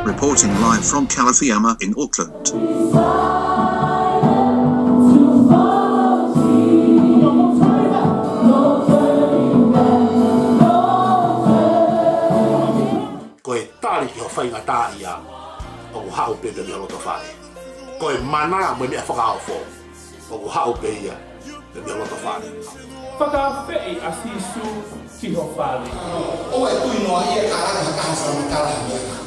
Reporting live from Calafiama in Auckland. Koe tali ki ho whainga tā ia o hao pe te loto whare. Koe mana me mea whakaofo o hao pe ia te loto whare. Whakawhei a sisu ki ho whare. O e tui noa ia karanga hakahasa na karaha.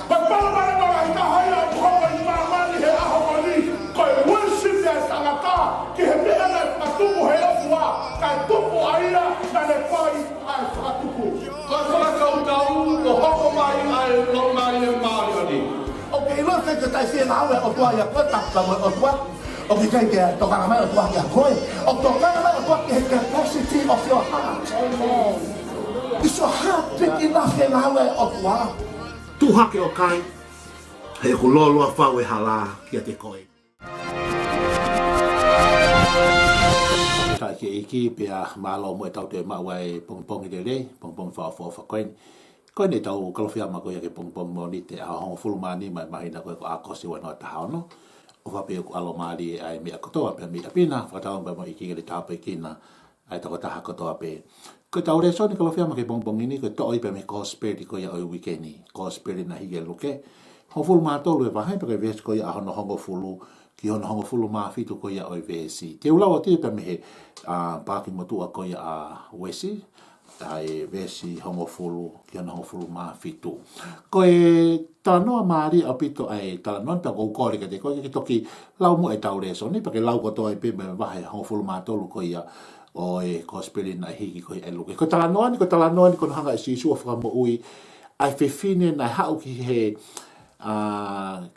Papala mara noa hita haia o koa i mamani he aho mani. Koe worship ya tangata ki he mea na whakatuku he ofua. Kai tupu aia na ne whai ai whakatuku. Koe whakakautau o hoko mai ai lo mai e maari. Okay, lo te te tai whia nawe o tua ia koe takama o tua. Okay, kai te tokanga mai o tua kia koe. O tokanga mai o tua ki he capacity of your heart. Amen. Is your heart big enough e nawe o tua? Tu hake o kai, he ko loloa whau e hala kia te koe. Tai ke iki pia malo mo e tau te maua e pongpongi te rei, pongpongi whao whakoen. Koe ne tau kalowhia koe ke pongpongi mo ni te ahongo fulumani mai mahina koe ko akosi wa noa tahao no. O whape o alo maari ai mea kotoa pia mea pina, whakatau mea mo iki ngere tāpe kina, ai tako taha kotoa pe. Koe tau re so ni kalowhia ke pongpongi ni, koe toi pia me kosperi koe oi wikeni, kosperi na hige luke. Ho fulu mātolu e wahai pa koe vesi koe ahono hongo fulu, ki hono hongo fulu maa fitu koe oi vesi. Te ulawa tia pia mehe pāki motua koe a wesi, ai vesi hongo fulu, ki hono hongo fulu maa fitu. Koe talanoa maari au pito ai talanoa pia kou kore ka te koe ki toki lau mo e tau reso ni, pake lau kotoa e pe me wahe hongo fulu mātolu koe a o e kosperi na hiki koe e luke. Koe talanoa ni kono hanga e si sua whakamo ui, ai whewhine na hau ki he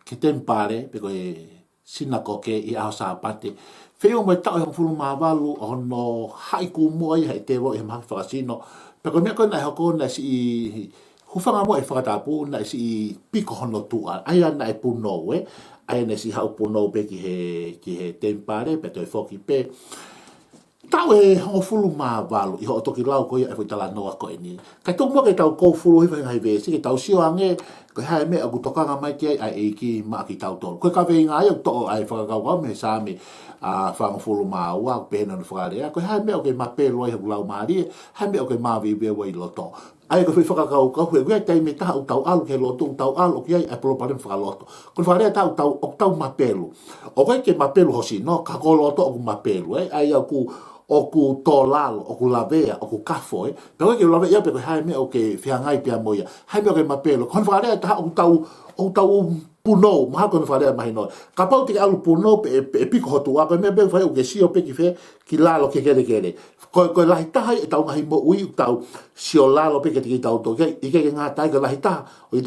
ke tempare, pe koe sina koke i aho sa pate. Wheo mo e tau e hong fulu mawalu o no haiku mua i hei tewo i mahi whakasino. Pe koe mea koe na hoko na si i hufanga mo e whakatapu na si i piko hono tua. Aia na e puno e. Aia na si hau puno pe ki he tempare, pe toi whoki pe. Tau e hongo fulu mawalu i ho toki lau koe e whaitala noa koe ni. Kai tō mua ke tau kou fulu hiwai ngai vesi, ke tau sio ange, koe hae mea aku tokanga mai ki ai eiki maa ki tau tolu. Koe ka vei ngai au tō ai whakakau me sāme whango fulu maua, pēna no whakarea. Koe hae mea o ke mapelo ai haku lau maari, hae mea o ke mawiwea wai loto. Ai ko whakakau kau hue wea tei me taha u tau alu ke loto, u tau alu ki ai ai polo pare whakaloto. Koe whakarea tau mapelo. O koe ke mapelo hosi no, ka ko loto o ku mapelo, ai au ku o ku tō lalo, o ku lavea, o ku kafo, Pero ke lavea pe koe hae mea o ke whiangai pia moia, hae mea o ke mapelo. Koe whakarea taha o tau puno, maha koe whakarea mahi noi. Ka pau te alu puno pe e piko hotu a, koe mea beu whai o ke sio pe ki whea, ki lalo ke kere. Koe lahi taha e tau ngahi mo ui, tau sio lalo pe ke te ki tau tō. I ke ngā tai koe lahi taha,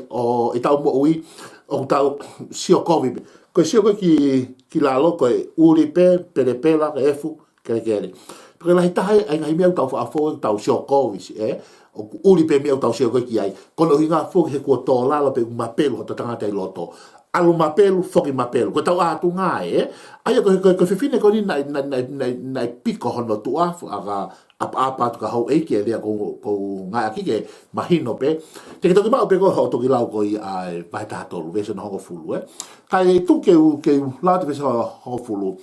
o tau mo ui, o tau sio kovi. Koe sio koe ki lalo, koe uri pe, pere pela, ke efu, kere. Porque la hita ai ngai meu tau fa fo tau sio kovis o uri pe meu tau sio ko ki ai kono hinga fo he ko to la pe ma pelo to tanga tai loto alu ma pelo fo ki ma pelo ko tau atu ngai ai ko fine ko ni na piko hono tu afu aga apa tu ka ho e ki dia ko ngai aki ke mahino pe te ke to ki ma pe ko ho to ki lau ko ai vai ta to lu veso no ho fulu kai tu ke la te veso ho fulu.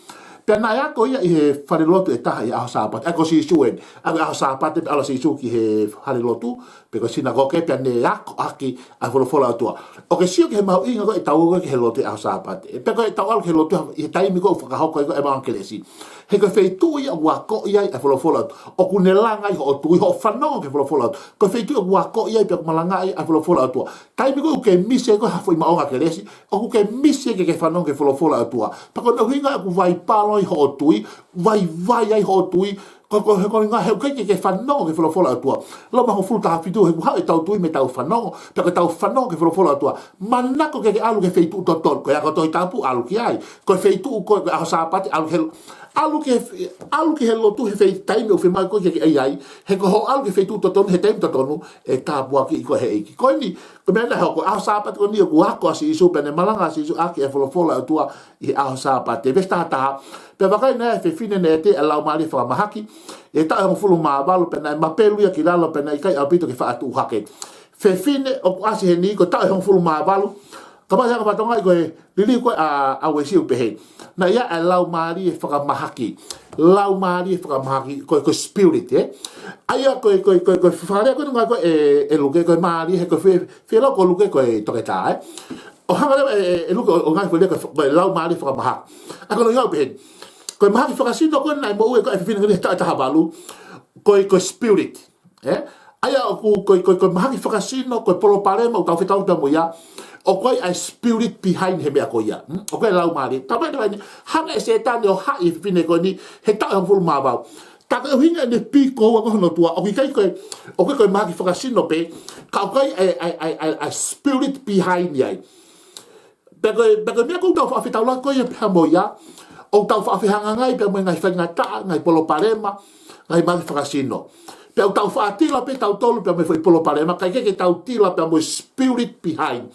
Pena ia ko ia i he wharelotu e taha i aho sāpate. Ako si suen, aho sāpate ala si su ki he wharelotu, pe ko sinagoke pia ne ako aki a wholofola atua. O ke sio ki he mahu inga ko e tau ki he lotu e aho sāpate. Pe ko e tau alu ki he lotu i he taimi ko whakahoko e maankelesi. He ko wheitu ia wako ia i a wholofola atu. O ku ne langa i ho tui ho whanonga ki wholofola atu. Ko wheitu ia wako ia i pia kumalanga i a wholofola atua. Taimi ko ke mise ko hafo i maonga kelesi. O ku ke mise ke whanonga ki wholofola atua. Pa ko na hinga aku vai palo i ho tui, vai ai ho tui, ko nga he ke whanonga ke wholofola atua. Lau maho fulu taha fitu, he kuhau e tau tui me tau whanonga, pe ko tau whanonga ke wholofola atua. Manako ke alu ke wheitu toton, ko ea toi tapu alu ki ai. Ko wheitu ko aho sāpate alu ke he lotu he whei taimi o whemai ko ke ai, he ko ho alu ke wheitu totonu, he taimi totonu, e tāpua ki i ko he eiki. Ko ni, ko mea nahe ko aho sāpate ko ni o kuhako asi isu, pene malanga asi isu, aki e wholofola atua i aho sāpate. Vesta taha, pe wakai na e whiwhine ne te e lau maari whakamahaki, e tae hong fulu maa walu pena e mapelu ia ki lalo pena i kai au pito ke whaatu uhake. fefine o asi he ni ko ta hong fulu ma balu kama sa ka tonga ko lili ko a wesi u pehe na ia a lau mari e whaka mahaki lau mari e whaka mahaki ko spirit aia ko whakarea ko nunga ko e luke ko mari he ko whila ko luke ko e toke tā o hanga e luke o ngai while ko lau mari e whaka mahaki ako no iau pehe ko mahaki whaka sino ko nai mo ue ko e whiwhina ngani ta balu ko spirit aia ko mahaki whaka sino ko polo parema o tau whetau tamu ia o koe ai spirit behind he mea ko ia o koe lau mari tapai tapai hanga e setani o hai whine ko ni he tau hang fulu mawau taka hinga ne piko wa ko no tua o kai koe mahaki whakasino pe ka o koe ai spirit behind ia Beko mea kou tau whaafitau la koe pia mo ia o tau whaafihanga ngai pia mo ngai whaingata ngai polo parema ngai mahaki whakasino pe au tau whaatila pe tau tolu pe me foi polo parema kai ke tau tila pe mo spirit behind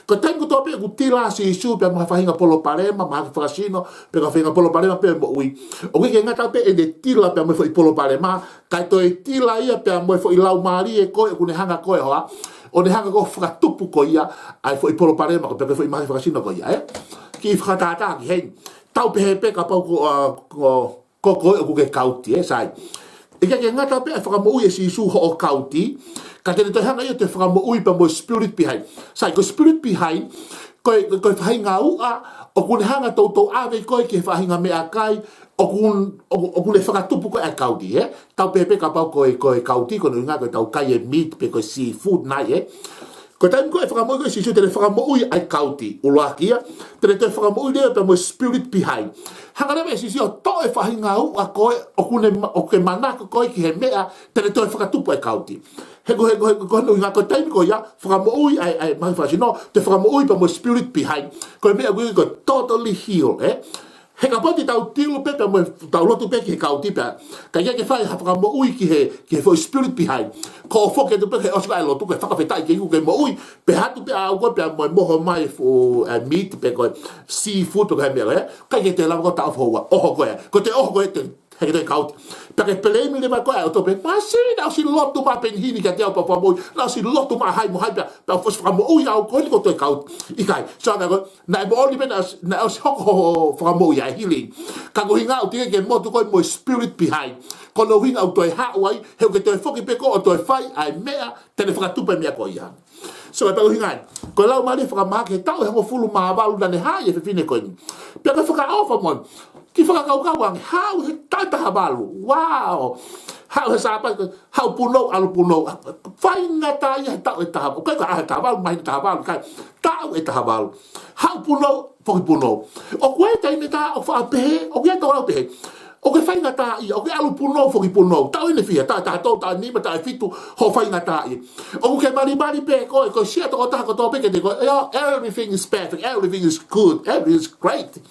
ko tengo to pe ku tila si isu pe mo whainga polo parema ma whakasino pe ka whainga polo parema pe mo ui o ke ngata pe e de tila pe mo foi polo parema kai to e tila ia pe mo foi lau mari e ko e ku ne hanga ko e hoa o ne hanga ko whakatupu ko ia ai foi polo parema ko pe foi ma whakasino ko ia ki whakatata ki hei tau pe he pe ka pau ko ku ke kauti sai e ke ngata pe whakamoui e si isu ho o kauti ka te te hanga ia te whakamoui pa mo spirit behind sai ko spirit behind ko whahinga ua o kune hanga tautou ave koe ke whahinga mea kai o kune whakatupu ko e kauti tau pe ka pau ko e kauti ko nunga ko tau kai e meat pe ko seafood nai ko taim ko e whakamoui ko e si isu te whakamoui ai kauti uloakia te whakamoui lea pa mo spirit behind hanga rewe si si o to e whahinga ua koe o ke manaka koe ki he mea tere to e whakatupu e kauti hego nui ngā ko taimi ko ia whakamoui ai mahi whasino te whakamoui pa mo spirit behind ko e mea kui ko totally heal he ka poti tau tilu pe mo tau lotu pe ki he kauti pe ka ia ke whai whakamoui ki he spirit behind ko o whoke tu pe he osika e lotu ke whakawhetai ke iku ke moui pe hatu pe au koe pe mo moho mai fu meat pe ko seafood pe ko he mea ka ke te lama ko tau whaua oho koe ko te oho koe te he te kauti pe pelei mi le ma koe o to pe ma si na si lotu ma pen hini ka te au pa moi na si lotu ma hai mo hai pe fos whakamoi au koe ko te kauti ikai so na ko na mo oli pe na o si hoko whakamoi ai healing ka ko hinga o tige ke motu koe mo spirit behind ko no hinga o toi hawai he ke toi foki pe ko o toi fai ai mea tene whakatupe mea ko ia so pa ko hinga ko lau mari whakamake tau he mo fulu mawalu na ne hai e whine koe ni pe ka whakaofa mo ki whakakaukawang hau he tata balu wow hau he sapa hau puno alu puno whai ngata ia he tau e taha balu kai ka ahe taha balu mahi taha balu kai tau e taha balu hau puno whaki puno o koe taime ta o whaapehe o kia tau au pehe o ke whai ngata ia o ke alu puno whaki puno tau ene whia ta tau ta nima ta e fitu ho whai ngata ia o ke mari pe koe ko sia toko taha ko tō peke te koe everything is perfect everything is good everything is great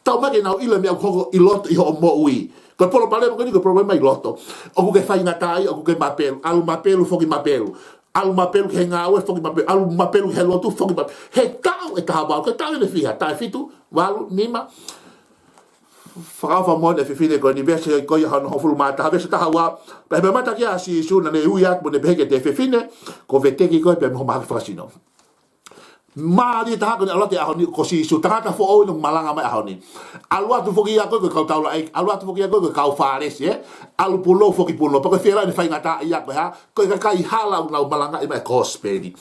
tau maki nau ila mea koko i loto i ho mo ui. Ko polo pale mo ko problema i loto. O ku ke fai ngatai, o ku ke mapelu, alu mapelu foki mapelu. Alu mapelu ke ngawe foki mapelu, alu mapelu ke loto foki mapelu. He tau e taha ke tau e le fiha, ta fitu, walu, nima. Whakawa mo ne whiwhine ko ni vese ko ia hano hofulu mata, vese taha wa, pe me mata kia si isu na ne ui at mo ne beheke te whiwhine, ko veteki ko e pe mo mahaki whakasino. Mari taha ko ni alate ahoni ko si isu tangata fo o nung malanga mai ahoni alu atu foki ia ko kau taula ai alu atu foki ia ko kau fares alu pulo foki pulo pa ko fera ni fai ngata ia ko ha ko kai hala una malanga i mai kospedi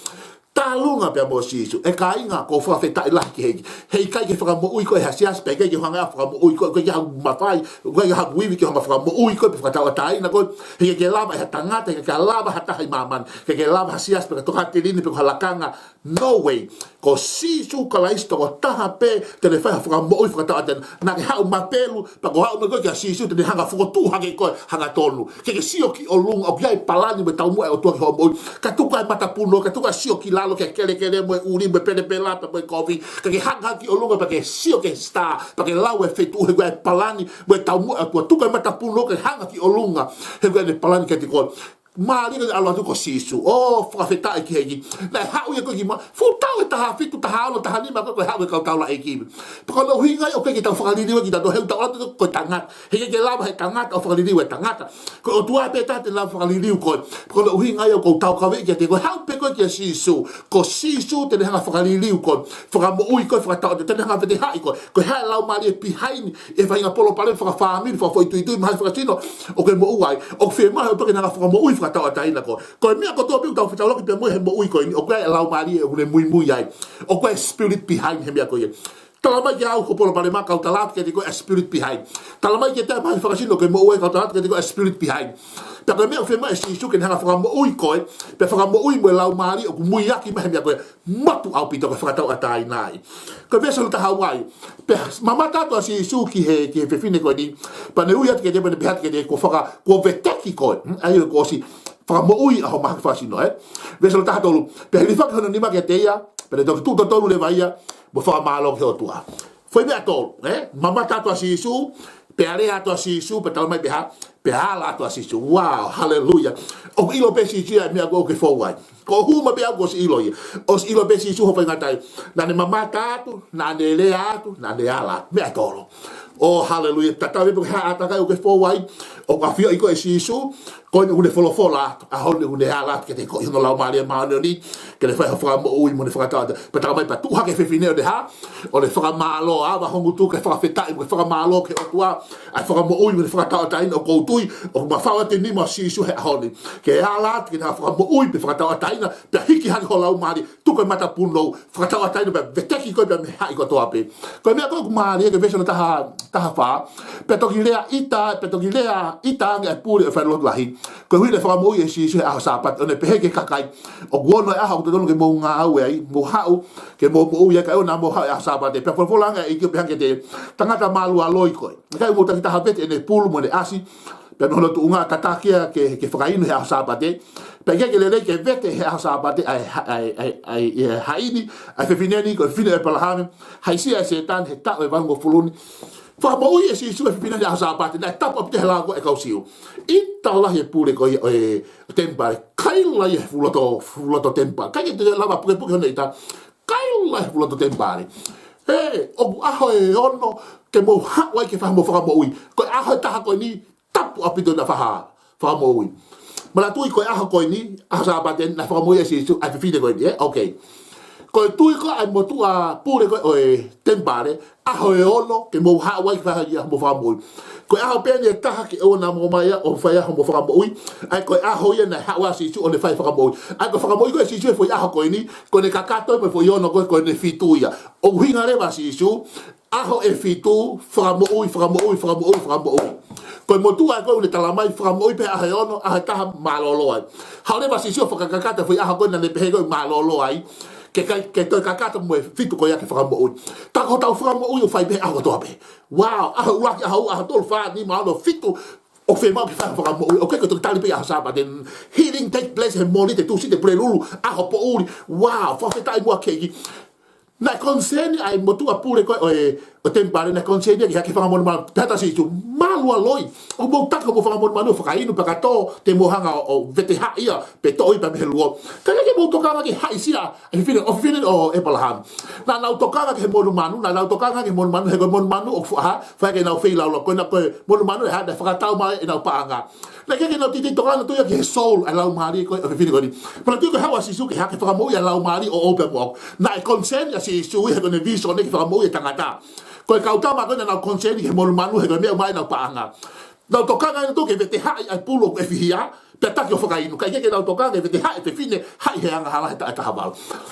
talunga pe mo si isu e kai nga ko fa feta ila ki hei kai ke fa mo ui ko ha sias pe ke hanga fa mo ui ko ya mafai ko ya wiwi ki hanga fa mo ui ko pe fa tawa tai na ko he ke lava ha tangata ke lava ha tai maman ke lava sias pe to ha tilini pe halakanga no way ko si su kala isto ko taha pe te le fa mo ui fa tawa na ke ha mapelu pa ko ha no ko si su te hanga fu tu hanga ko hanga tonu ke sio ki o lunga o kai palani me tau mo o to mo ka tu ka mata puno ka tu ka sio ki lo que quere mo uri me pele pela pe coffee que hanga ki o longa porque sio que está porque lá o efeito o palani mo tau mo tu ka mata puno que hanga ki o longa he palani que te ko mali que alo ko sisu o fafeta ki hegi na ha o ko ki ma fu tau ta fitu ta alo ta ni ma ko ha ko tau la eki ko no hinga o ke ta fali ni ki ta do he ta ko tanga he ke la ba tanga o fali ni tanga ko tu a pe ta te la fali ni ko no hinga o ko tau ka ve ke te ko ha pe ko ko ke sisu ko sisu te hanga whakaliliu ko whakamui ko whakatao te hanga vete hai ko hai lau mali e pihaini e whainga polo pale whakawhamiri whakawhaitui mai whakatino o ke mo uai o ke whemahe o toke hanga whakamui whakatao ataina ko mea ko toa piu tau whetauloki pia mui he mo ui ko o koe lau mali e hune mui ai o koe spirit behind he mea ko ye talamai ke au ko polo pale maka o talat ke te ko spirit behind talamai ke te mai whakasino ke mo uai ka talat ke te ko spirit behind pe ko mea o whemahe sisu ke hanga whakamui ko pe whakamui mo lau mali o mui aki mahe mea ko matu au pito ke whakatao ataina ai ko mea salo taha wai pe mama tato si su ki he fefine ko ni pa ne uia ke te pe behat ke te ko whaka ko veteki ko ai ko si whakamui a ho maha whasino mea salo taha tolu pe hili whakahono ni ma ke te ia pe ne toki tuta tolu le vaia mo whakamalo ke o tua foi mea tolu mama tato si su pe are ato si su pe talamai pe hala ato si su wow hallelujah o ilo pe si su mea go ke fowai ko huma pe ago si ilo ye o si ilo pe si su ho fa ngatai na ne mama tato na ne le ato na ne ala mea tolu oh hallelujah tatawe pe ha ataka o ke fowai o ka fio iko si su ko ni une folofola a hone une ala ke te ko no la mali ma ni ke le fa fa mo ui mo ne fa ta pe ta mai pa tu ha ke fe fine de ha o le fa malo a ba hongu tu ke fa feta mo fa malo ke o tua a fa mo ui mo ne fa ta ta no ko tui o ma fa te ni mo si su ha hone ke ala ke na fa mo ui pe fa ta ta ina pe hiki ha ko la mali tu ko mata puno fa ta ta ina pe veteki ko pe ha ko to ape ko me ko mali ke ve so ta fa pe to ki lea ita pe to ki lea ita nge pure fa lo lahi ko hui le fa mo ye si a sapat one pe ke kakai o gono a ha to ke mo nga au ai mo hau ke mo ye ka ona mo ha a sapat pe fo langa e ke pe ke te tangata malu a loi ko kai mo ta ha bete ne pulu mo ne asi pe no tu nga tatakia ke fakaino a sapat pe ke le ke vete a sapat ai haini a fe fineni ko fine pe la han hai si a setan he ta e vango fuluni fa mo ye si su fina ya sa parte na tap up te la ko e ka siu ita la ye pure ko e tempa kai la ye fuloto tempa kai te la ba pure pure neta kai la fuloto tempa o a ho e ono ke mo ha wa ke fa mo ui ko a ho ta ko ni tap up te na fa mo ui mala tu ko a ho ko ni a sa parte na fa mo ye si su a fine ko ni okay ko tu ko ai mo tu a pure ko e tempare a ho e ono ke mo ha wa fa ya mo fa mo ko a ho pe ni ta ke o na mo mai o fa ya mo fa mo ai ko a ho ye na ha wa si tu o le fa mo ai ko fa mo ko si tu fo ya ko ni ko ne kakato me fo yo no ko ne fitu ya o hinga re ba si tu a ho e fitu fa mo ko mo tu a ko le talamai fa mo pe a ho ono a ta malolo ai ha le ba si tu fo kakata fo ya ko na le pe ko malolo ai ke to kakata mo fitu ko ya ke famo ui ta ko ta famo ui o fai be a to be wow a wa ki a to fa ni ma no fitu o fe ma fa famo ui o ke to tali pe a sa ba den healing take place and money te tu si te prelulu a ho po ui wow fa fe tai mo ke na conseni ai mo tu a pure ko o tempare na conseni ke famo ma tata si tu malu aloi o mo ta ko famo ma no fa inu pa to te mo hanga o vete ha ia pe to i pa me luo ka ke mo to ka ke ha isia ai fine o epalham na to ka ke mo manu na to ka ke mo manu he mo manu o fa ke na fe la lo ko na ko mo manu ha da fa ta ma na pa anga na ke no ti to ka no to ya ke soul ala mari ko fine ko ni pero tu ko ha wa si su ke ha ke fa mo ya la mari o open walk na conseni si su he ko ne viso ne ke fa mo ya tangata ko ka utama ko na conseni ke mo manu he ko me mai na pa anga na to ka na to ke vete ha ai pulo e fia pe ta ke foka inu ka ke na to ka ke vete ha e fine ha he anga hala ta ha ba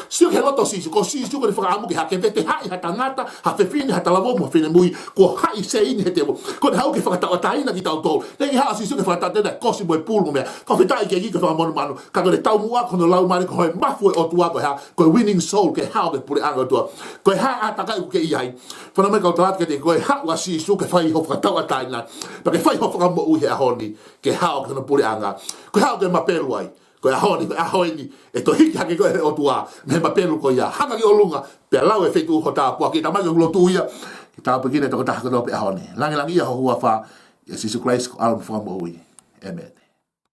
si ke loto si ko ko foka amu ke ha ke vete ha ta ngata ha fe fine ha ta lavo mo fine mui ko ha i se ini he te ko ha ke foka ta ina ki ta to le ha si ke foka ta de ko si mo pulo me fa fe ta ke ki foka mo manu ka ko le tau mua ko no lau mari ko he mafu o tua ko ha ko winning soul ke ha ke pure anga to ko ha ata ka ke i ai fa no me ka ta ke te ko ha wa si ke fa i ho foka ta ina pa ke fa i ho foka mo u he honi ke ha ko no pure anga ko ha ke mapelu ai ko a honi e to hiki hake ko o tua me mapelu ko ia hanga ki olunga pe lau e fetu ho ta po ki ta mai lo tu ia ki ta pe ki ne to ta ko pe honi langi ia ho fa Jesus Christ ko alm fo mo ui amen.